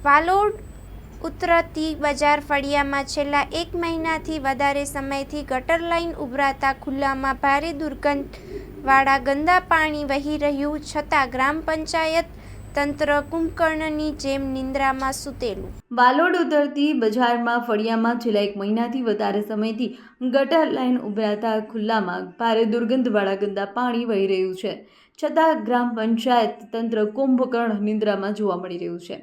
વાલોડ ઉતરતી બજાર ફળિયામાં છેલ્લા 1 મહિનાથી વધારે સમયથી ગટર લાઇન ઉભરાતા ખુલ્લામાં ભારે દુર્ગંધવાળા ગંદા પાણી વહી રહ્યું છતાં ગ્રામ પંચાયત તંત્ર કુંભકર્ણની જેમ નિંદ્રામાં સૂતેલું. વાલોડ ઉતરતી બજારમાં ફળિયામાં છેલ્લા 1 મહિનાથી વધારે સમયથી ગટર લાઇન ઉભરાતા ખુલ્લામાં ભારે દુર્ગંધવાળા ગંદા પાણી વહી રહ્યું છે છતાં ગ્રામ પંચાયત તંત્ર કુંભકર્ણ નિંદ્રામાં જોવા મળી રહ્યું છે.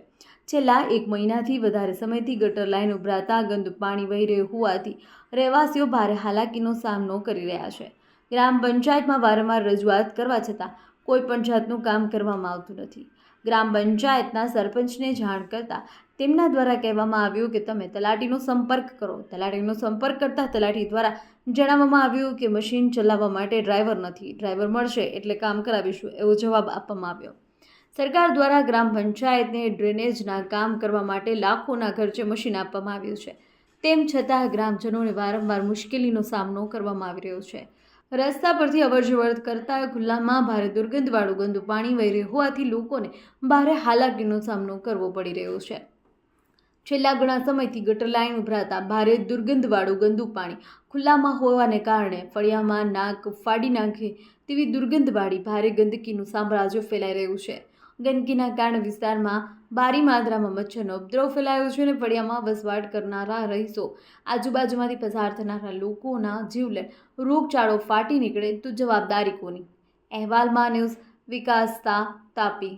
છેલ્લા 1 મહિનાથી વધારે સમયથી ગટર લાઇન ઉભરાતા ગંદુ પાણી વહી રહ્યું હોવાથી રહેવાસીઓ ભારે હાલાકીનો સામનો કરી રહ્યા છે. ગ્રામ પંચાયતમાં વારંવાર રજૂઆત કરવા છતાં કોઈ પણ જાતનું કામ કરવામાં આવતું નથી. ગ્રામ પંચાયતના સરપંચને જાણ કરતાં તેમના દ્વારા કહેવામાં આવ્યું કે તમે તલાટીનો સંપર્ક કરો. તલાટીનો સંપર્ક કરતાં તલાટી દ્વારા જણાવવામાં આવ્યું કે મશીન ચલાવવા માટે ડ્રાઈવર નથી, ડ્રાઈવર મળશે એટલે કામ કરાવીશું, એવો જવાબ આપવામાં આવ્યો. સરકાર દ્વારા ગ્રામ પંચાયતને ડ્રેનેજના કામ કરવા માટે લાખોના ખર્ચે મશીન આપવામાં આવ્યું છે. તેમ છતાં ગ્રામજનોને વારંવાર મુશ્કેલીનો સામનો કરવામાં આવી રહ્યો છે. રસ્તા પરથી અવરજવર કરતા ખુલ્લામાં ભારે દુર્ગંધવાળું ગંદુ પાણી વહી રહ્યું હોવાથી લોકોને ભારે હાલાકીનો સામનો કરવો પડી રહ્યો છે. છેલ્લા ઘણા સમયથી ગટર લાઇન ઉભરાતા ભારે દુર્ગંધવાળું ગંદુ પાણી ખુલ્લામાં હોવાને કારણે ફળિયામાં નાક ફાડી નાખે તેવી દુર્ગંધવાળી ભારે ગંદકીનું સામ્રાજ્ય ફેલાઈ રહ્યું છે. ગંદકીના કારણે વિસ્તારમાં ભારી માત્રામાં મચ્છરનો ઉપદ્રવ ફેલાયો છે અને ફળિયામાં વસવાટ કરનારા રહીશો આજુબાજુમાંથી પસાર થનારા લોકોના જીવલેણ રોગચાળો ફાટી નીકળે તો જવાબદારી કોની? અહેવાલમાં ન્યૂઝ વિકાસતા તાપી.